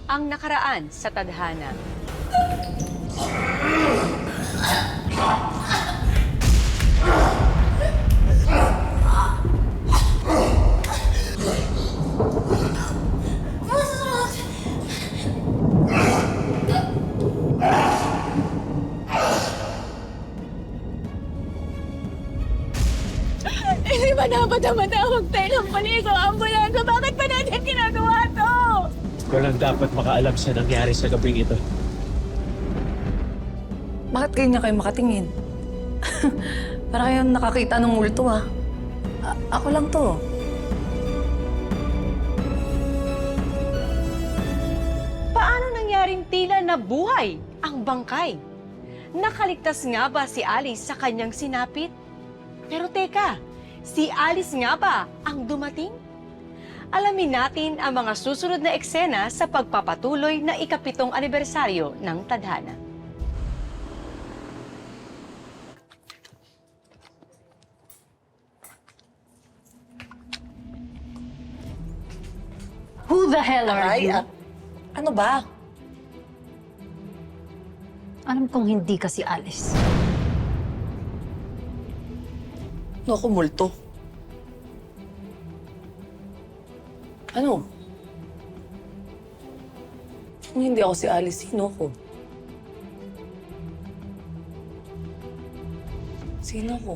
ang nakaraan sa tadhana. Hindi ba dapat na matawag tayo ng panig o ambulansya? Bakit pa natin ginagawa to? Walang dapat makaalam sa nangyari sa gabing ito. Bakit ganyan kayo makatingin? Para kayong nakakita ng multo, ha? Ako lang to. Paano nangyaring tila nabuhay ang bangkay? Nakaligtas nga ba si Alice sa kanyang sinapit? Pero teka, si Alice nga ba ang dumating? Alamin natin ang mga susunod na eksena sa pagpapatuloy na ika-7 anibersaryo ng tadhana. Who the hell are Ay, you? ano ba? Alam kong hindi ka si Alice. Ano ako multo? Ano? Kung hindi ako si Alice, sino ako? Sino ako?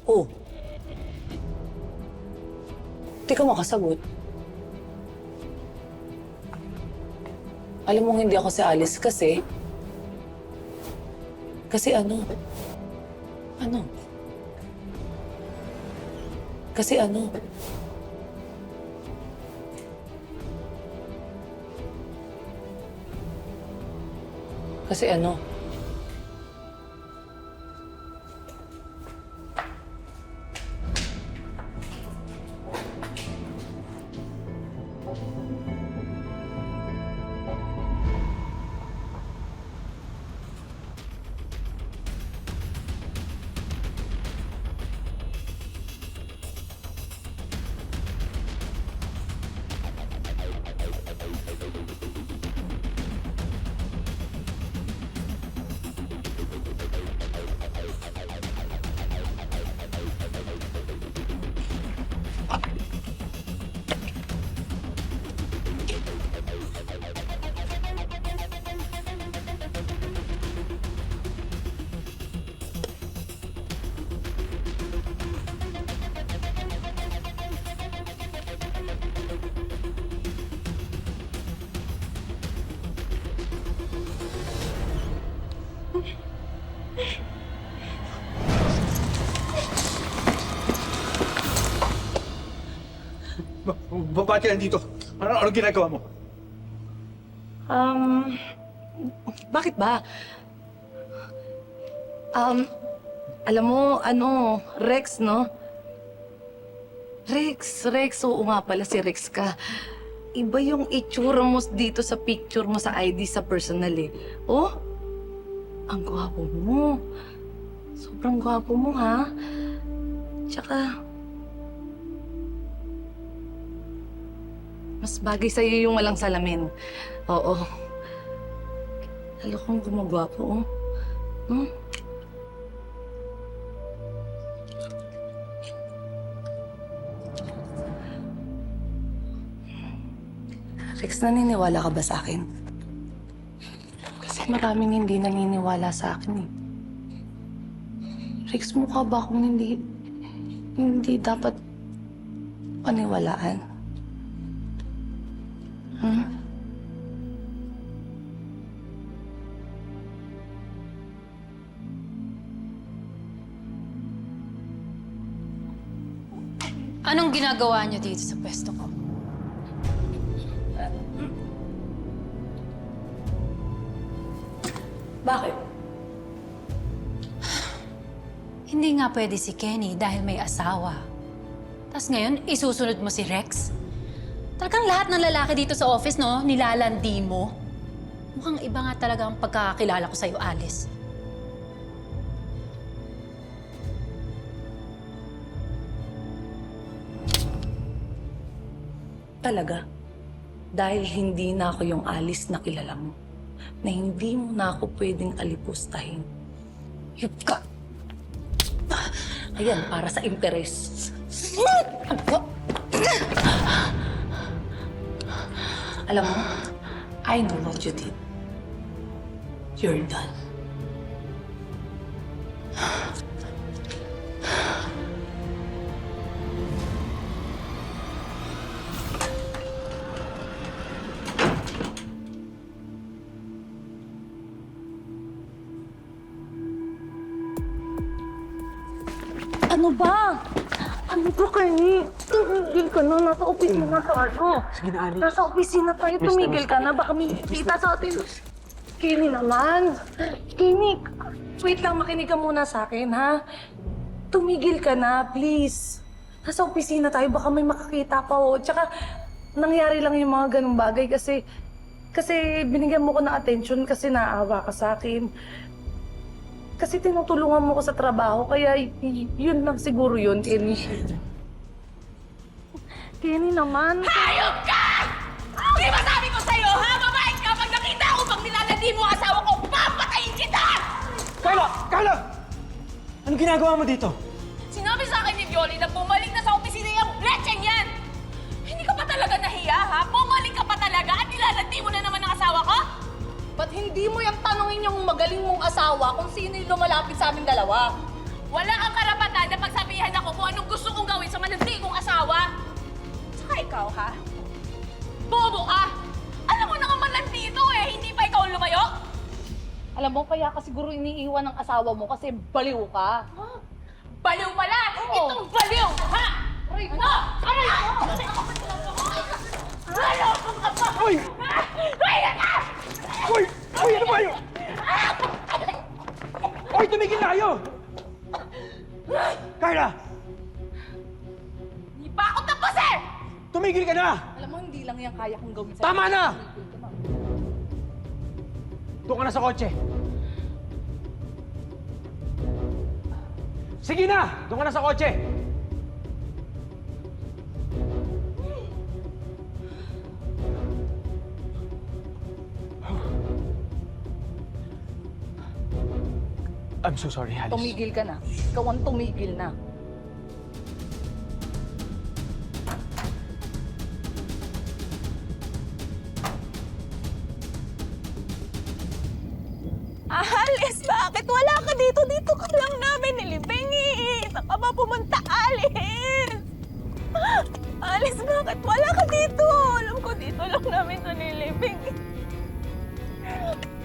Oh. Di ka makasagot. Alam mong hindi ako si Alice kasi... Kasi ano? Ano? Kasi ano? Kasi ano? Bakit ka nandito? Ano ginagawa mo? Bakit ba? Alam mo, Rex, no? Rex, oo nga pala si Rex ka. Iba yung itsura mo dito sa picture mo sa ID sa personal eh. Oh, ang gwapo mo. Sobrang gwapo mo, ha? Tsaka, mas bagay sa'yo yung walang salamin. Oo. Lalo kang gumagwapo, oh. Hmm? Rex, naniniwala ka ba sa akin? Kasi maraming hindi naniniwala sa akin, eh. Rex, mukha ba akong hindi dapat paniwalaan? Hmm? Anong ginagawa niyo dito sa pwesto ko? Bakit? Hindi nga pwede si Kenny dahil may asawa. Tapos ngayon, isusunod mo si Rex? Talagang lahat ng lalaki dito sa office, no? Nilalandi mo. Mukhang iba nga talaga ang pagkakakilala ko sa'yo, Alice. Talaga. Dahil hindi na ako yung Alice na kilala mo. Na hindi mo na ako pwedeng alipustahin. Yup ka! Ayan, para sa interes. Alam mo, I know what you did. You're done. Ano ba? Ano ba kayo? Tumigil ka na. Nasa opisina tayo. Sige na, Ali. Nasa opisina tayo. Tumigil ka na. Baka may kita sa atin. Kenny naman. Kenny, wait lang. Makinig ka muna sa akin, ha? Tumigil ka na, please. Nasa opisina tayo. Baka may makakita pa, oh. Tsaka, nangyari lang yung mga ganung bagay kasi binigyan mo ko ng attention kasi naawa ka sa akin. Kasi tinutulungan mo ko sa trabaho, kaya yun lang siguro yun, Kenny. Kenny naman. Hayop ka! Di ba sabi ko sa'yo, ha? Mabait ka pag nakita ko pag nilalandi mo ang asawa ko, papatayin kita! Carla! Carla! Anong ginagawa mo dito? Sinabi sa akin ni Violi na bumalik na sa opisina yung bletseng yan! Hindi ka pa talaga nahiya, ha? Bumalik ka pa talaga at nilalandi mo na naman ang asawa ko? Ba't hindi mo yung tanongin yung magaling mong asawa kung sino yung lumalapit sa aming dalawa? Wala kang karapatan na pagsabihan ako kung anong gusto kong gawin sa malandi kong asawa. Saka ikaw, ha? Bobo ka! Alam mo naman malandi ito eh, hindi pa ikaw lumayo? Alam mo, kaya ka siguro iniiwan ng asawa mo kasi baliw ka. Baliw pala! Oo. Itong baliw, ha? Aray ko! No! Aray ko! Baliw ka pa! Uy! Kaya ka! Uy! Uy! Ano ba yun? Uy! Tumigil na kayo! Carla! Hindi pa ako tapos eh! Tumigil ka na! Alam mo, hindi lang yan kaya kong gawin sa'yo. Tama na! Doon ka na sa kotse. Sige na! Doon ka na sa kotse. I'm so sorry, Alice. Tumigil ka na. Ikaw ang tumigil na. Alice, bakit wala ka dito? Dito ka lang namin nilibing eh. Saan ka ba pumunta, Alice? Alice, bakit wala ka dito? Alam ko dito lang namin sa nilibing.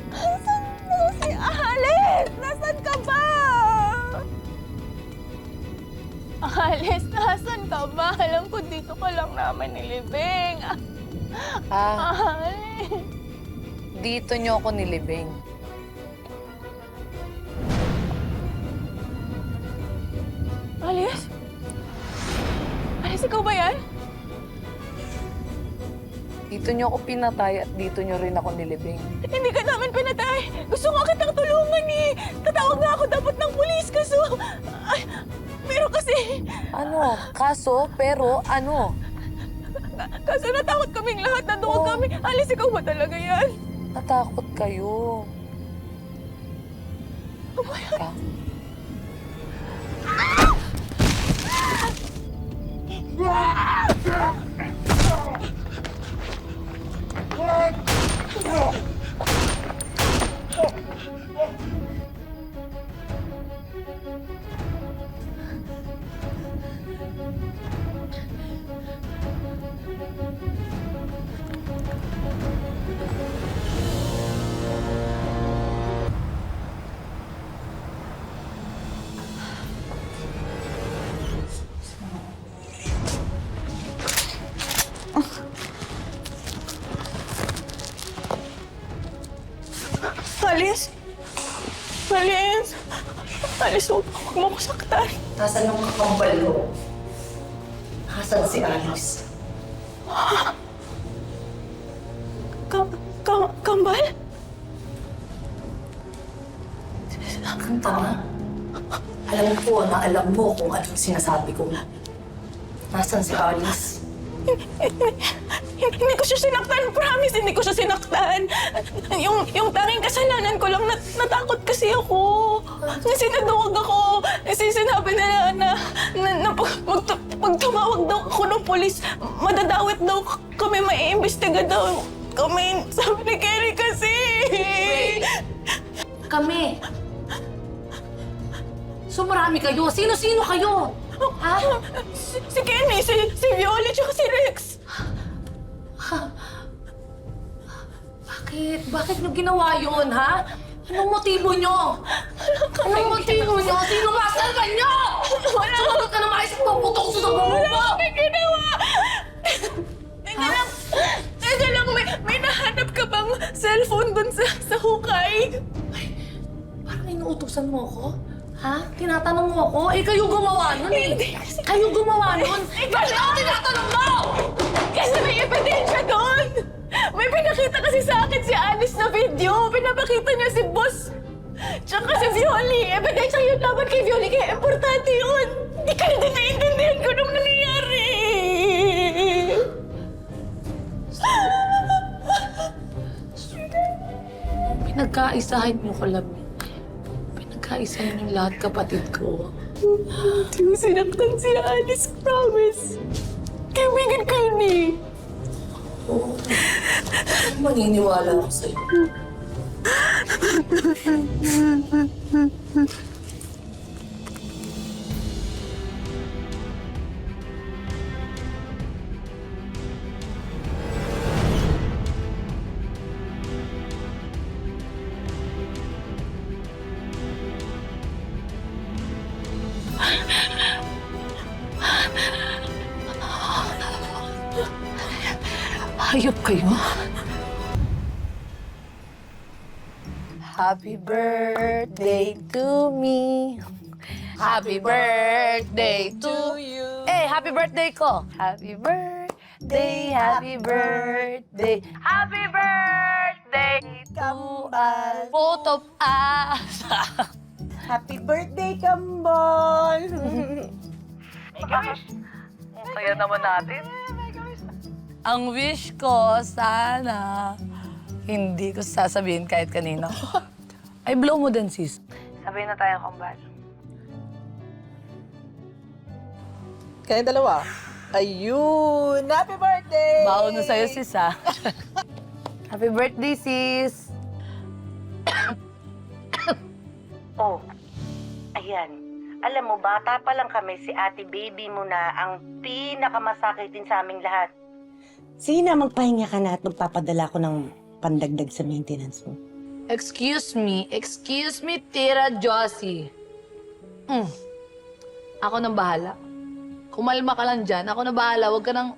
Nasaan mo si Alice? Nasaan ka ba? Alice, nasaan ka ba? Alam ko dito ka lang namin nilibing. Alice. Dito niyo ako nilibing. Alice? Alice, ikaw ba yan? Dito niyo ako pinatay at dito niyo rin ako nilibing. Hindi ka namin pinatay. Gusto nga kitang tulungan eh. Tatawag nga ako dapat ng pulis kaso... Ay, pero kasi... Ano? Kaso? Pero ano? Kaso natakot kaming lahat. Nandoon kami. Alice, ikaw ba talaga yan? Natakot kayo. Ano ba yan? Ka? Alice? Alice? Alice, huwag mo ko saktan. Nasaan yung kakambal ko? Nasaan si Alice? Kambal? Ang tama. Alam ko na alam mo kung anong sinasabi ko. Nasaan si Alice? Hindi ko siya sinaktan, promise, hindi ko siya sinaktan. Yung tanging kasalanan ko lang, natakot kasi ako. Kasi naduwag ako. Kasi sinabi nila na pag tumawag daw ako ng polis, madadawit daw kami, maiimbestiga daw kami. Sabi ni Kenny kasi. Kami. So marami kayo. Sino-sino kayo? Ha? Si Kenny, si Violet, tsaka si Rex. Bakit? Bakit niyo ginawa yun, ha? Anong motibo niyo? Anong motibo niyo? Sino masalban niyo? Sumagot ka na maisip ko, putok sa buhok mo! Wala kami ginawa. Teka lang, may nahanap ka bang cellphone dun sa hukay? Parang inuutosan mo ako? Ha? Tinatanong mo ako? Eh, kayo gumawa nun eh. Kayo gumawa nun? Bakit ako tinatanong mo? Kasi may ebidensya doon! May pinakita kasi sa akin si Alice na video. Pinapakita niya si Boss. Tsaka si Violi. Ebidensya yun laban kay Violi. Kaya importante yun. Hindi ka na din naiintindihan ko nung nangyayari. Pinagkaisahin mo ko lang. Pinagkaisahin yung lahat kapatid ko. Hindi ko sinaktan si Alice, promise. Kaibigan ko yun eh. Oo. Maniniwala ako sa'yo. Hayop kayo. Happy birthday to me. Happy birthday to you. Eh, happy birthday ko. Happy birthday, happy birthday. Happy birthday to us. Both of us. Happy birthday, Kambal! Ang saya naman natin. Ang wish ko, sana, hindi ko sasabihin kahit kanino. Ay, blow mo din, sis. Sabihin na tayo, Kambal. Kaya dalawa. Ayun! Happy birthday! Baon na sa'yo, sis, ha? Happy birthday, sis! Oh, ayan. Alam mo, bata pa lang kami, si ate baby mo na ang pinakamasakitin sa aming lahat. Sige na, magpahinga ka na at magpapadala ko ng pandagdag sa maintenance mo. Excuse me, Tira Josie. Ako nang bahala. Kumalma ka lang dyan, ako na bahala. Huwag ka nang...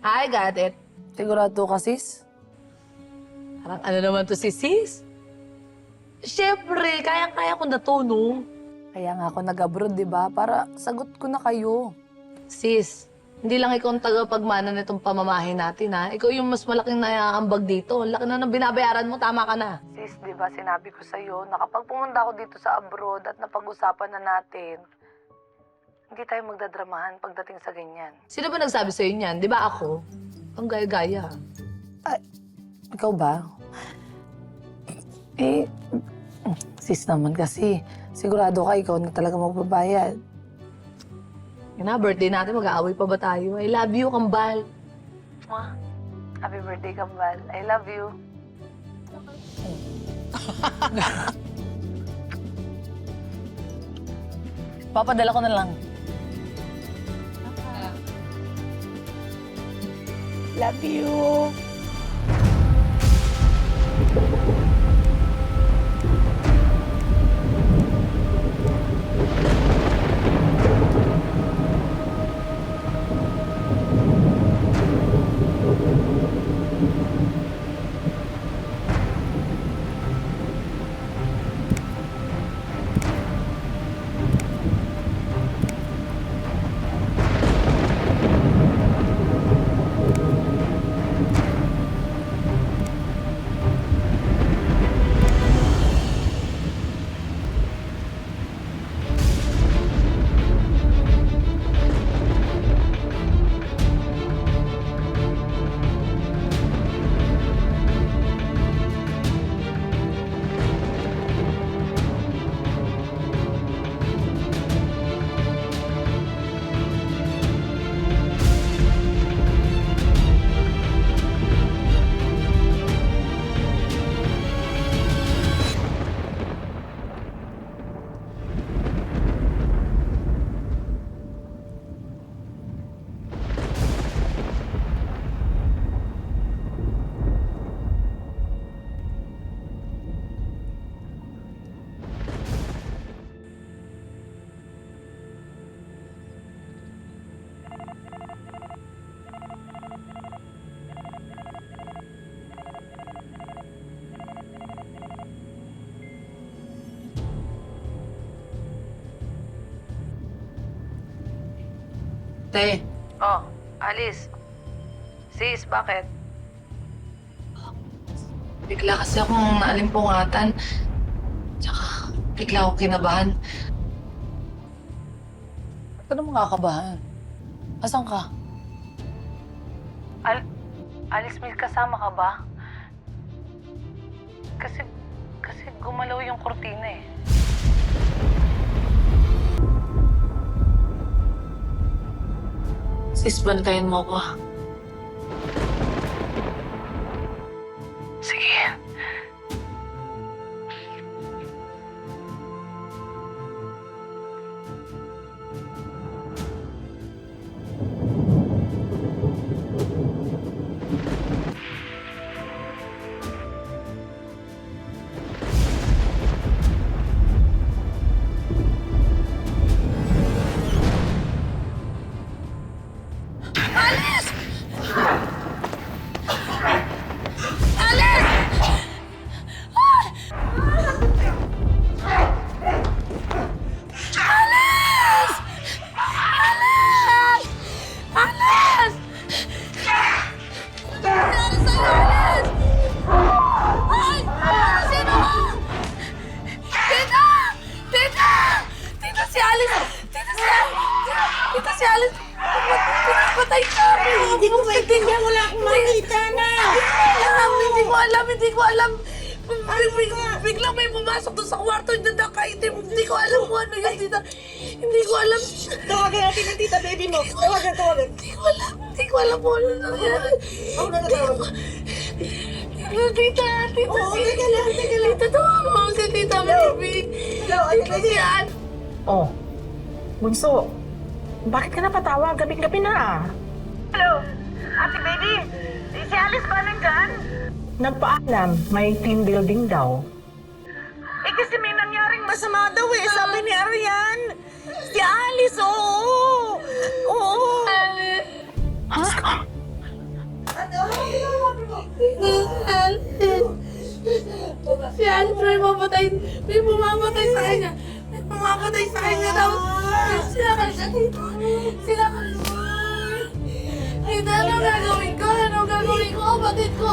I got it. Sigurado ka, sis? Parang ano naman to si sis? Siyempre, kayang-kaya ko na to, no? Kaya nga ako nag-abroad, di ba? Para sagot ko na kayo. Sis, hindi lang ikaw ang tagapagmana nitong pamamahin natin, ha? Ikaw yung mas malaking naiambag dito. Laki na ng binabayaran mo, tama ka na. Sis, di ba sinabi ko sa'yo na kapag pumunta ako dito sa abroad at napag-usapan na natin, hindi tayo magdadramahan pagdating sa ganyan. Sino ba nagsabi sa'yo niyan? Di ba ako? Ang gaya-gaya. Ay, ikaw ba? Eh, sis naman kasi, sigurado ka ikaw na talaga magbabayad. Yun na, birthday natin, mag-aaway pa ba tayo? I love you, Kambal. Mwah. Happy birthday, Kambal. I love you. Papadala ko na lang. Love you! Te. Oh, Alice. Sis, bakit? Bigla kasi akong naalimpungatan. Tsaka, bigla akong kinabahan. Ba't ka naman kakabahan? Asan ka? Alice, may kasama ka ba? Kasi gumalaw yung kortina eh. Sis, bantayan mo ko. Sige. Hindi ko maintindihan. Wala akong makita na. Hindi ko alam. Biglang may pumasok doon sa kwarto niya na kahit hindi ko alam kung ano yun, tita. Hindi ko alam. Tawagan natin ang tita baby mo. Tawagan. Hindi ko alam kung ano nangyari. Ako na natawag. Tita. Oo, teka lang. Tita, tawag mo si Tita Baby. Tita yan. Oh, Bunso, bakit ka napatawag? Gabing-gabi na. Hello, Ate Baby. Si Alice ba nandyan? Nagpaalam, may team building daw. Eh kasi may nangyaring masama daw eh, sabi ni Arian. Si Alice, oo. Oo. Si Alice may mamatay. May pumamatay sa kanya. May pumamatay sa kanya daw. Sila ka siya dito. Sila ka siya. Ay, ano gagawin ko? Ano gagawin ko? Kapatid ko.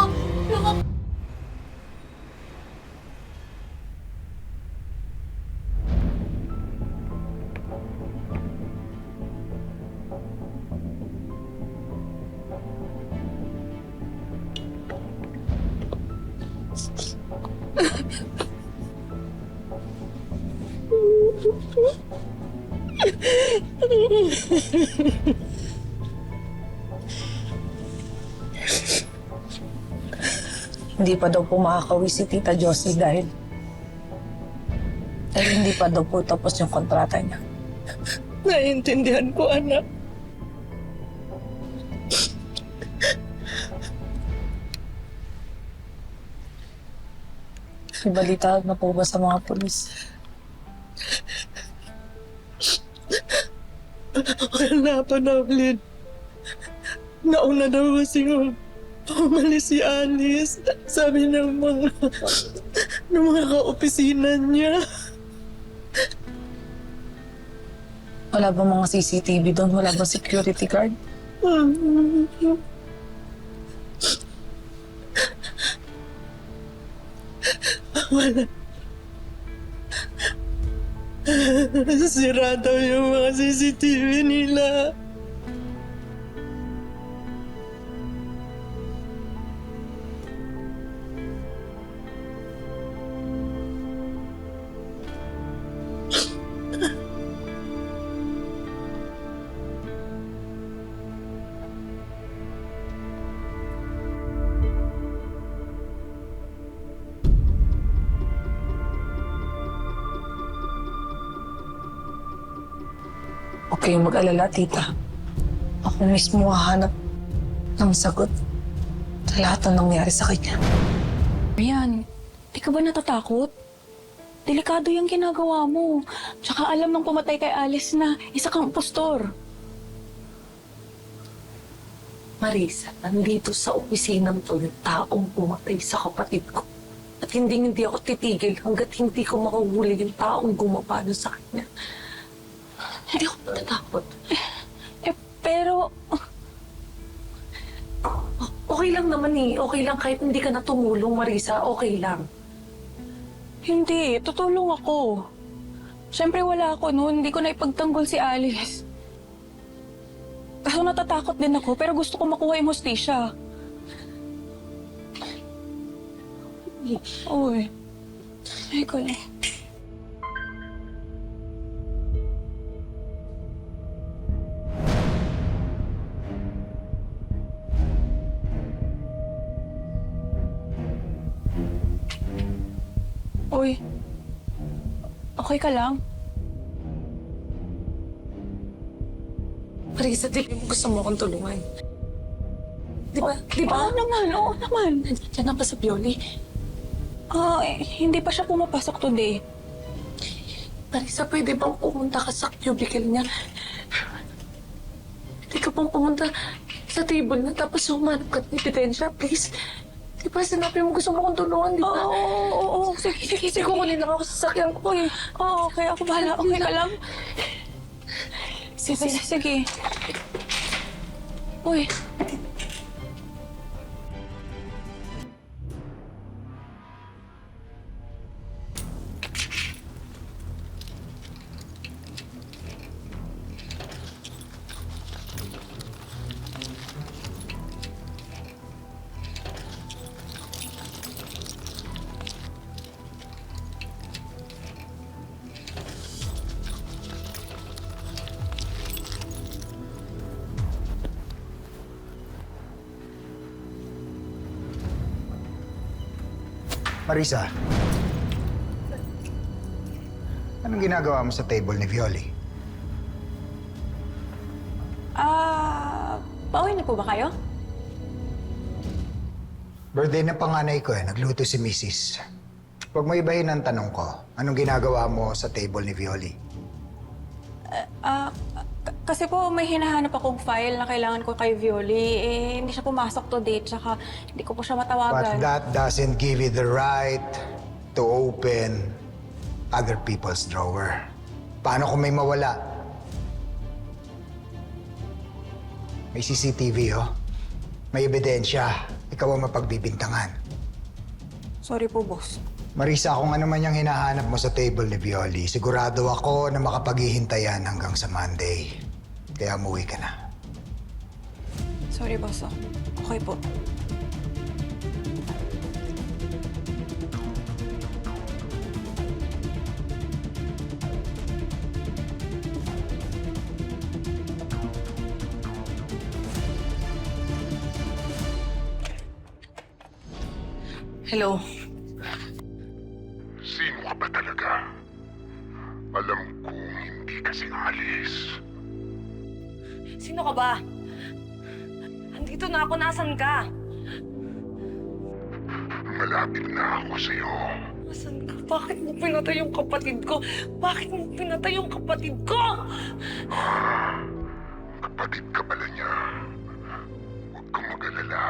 Hindi pa daw po makakauwi si Tita Josie dahil hindi pa daw po tapos yung kontrata niya. Naiintindihan ko, anak. May balita na po ba sa mga pulis? Wala pa, Novlin. Nauna daw kasi umalis si Alice. Sabi ng mga ka-opisina niya. Wala ba mga CCTV doon? Wala ba security guard? Wala. Sira daw yung mga CCTV nila. Huwag kayong mag-alala, tita. Ako mismo hahanap ng sagot sa lahat ng nangyari sa kanya. Ayan, di ka ba natatakot? Delikado yung ginagawa mo. Tsaka alam ng pumatay kay Alice na isa kang impostor. Marisa, nandito sa opisinang to yung taong pumatay sa kapatid ko. At hindi ako titigil hanggat hindi ko makahuli yung taong gumapano sa kanya. Hindi ako natatakot. Pero Okay lang naman eh. Okay lang kahit hindi ka na tumulong, Marisa. Okay lang. Hindi, tutulong ako. Siyempre wala ako noon, hindi ko na ipagtanggol si Alice. Kaso natatakot din ako, pero gusto ko makuha yung hustisya. Uy. Ay ko lang. Uy. Okay ka lang? Marisa, di ba gusto mo akong tulungan? Di ba? Di ba? Oo naman. Nandiyan na ba sa Bioli? Hindi pa siya pumapasok today. Marisa, pwede bang pumunta ka sa cubicle niya? Pwede ka bang pumunta sa table na tapos humanap ka ng ebidensya, please? Di ba sinabi mo gusto mo akong tulungan, di ba? Oo. Sige. Kukunin lang ako sa sasakyan ko eh. Oo, okay. Ako bahala. Okay ka lang? Sige. Uy. Marisa, anong ginagawa mo sa table ni Violi? Pauwi na po ba kayo? Birthday na panganay ko nagluto si Mrs. Huwag mo ibahin ang tanong ko, anong ginagawa mo sa table ni Violi? Kasi po may hinahanap akong file na kailangan ko kay Violi. Hindi siya pumasok today, tsaka hindi ko po siya But matawagan. that doesn't give you the right to open other people's drawer. Paano kung may mawala? May CCTV, oh. May ebidensya. Ikaw ang mapagbibintangan. Sorry po, boss. Marisa, kung ano man yung hinahanap mo sa table ni Violi, sigurado ako na makapaghihintayan hanggang sa Monday. Kaya umuwi ka na. Sorry, boss. Okay po. Hello? Sino ka ba talaga? Alam kong hindi ka singalis. Sino ka ba? Andito na ako, nasan ka? Malapit na ako sa'yo. Nasan ka? Bakit mo pinatay yung kapatid ko? Bakit mo pinatay yung kapatid ko? Kapatid ka pala niya. Huwag kang mag-alala.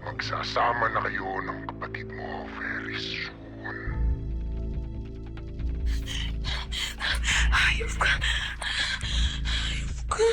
Magsasama na kayo ng kapatid mo very soon. Hayop ka. Hayop ka.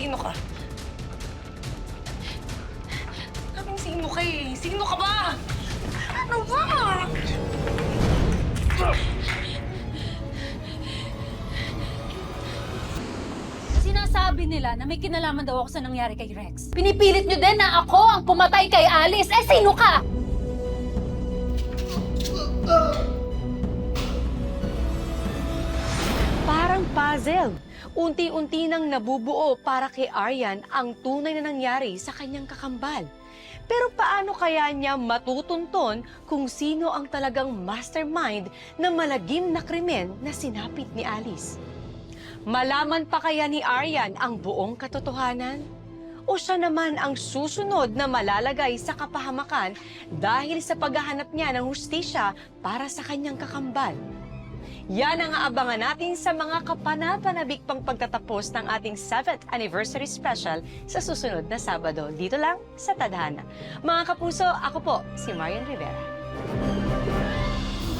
Sino ka? Kaming sino ka eh? Sino ka ba? Ano ba? Sinasabi nila na may kinalaman daw ako sa nangyari kay Rex. Pinipilit nyo din na ako ang pumatay kay Alice. Eh, sino ka? Parang puzzle. Unti-unti nang nabubuo para kay Aryan ang tunay na nangyari sa kanyang kakambal. Pero paano kaya niya matutunton kung sino ang talagang mastermind na malagim na krimen na sinapit ni Alice? Malaman pa kaya ni Aryan ang buong katotohanan? O siya naman ang susunod na malalagay sa kapahamakan dahil sa paghahanap niya ng hustisya para sa kanyang kakambal? Yan ang aabangan natin sa mga kapanapanabik pang pagtatapos ng ating 7th anniversary special sa susunod na Sabado. Dito lang sa Tadhana. Mga kapuso, ako po si Marian Rivera.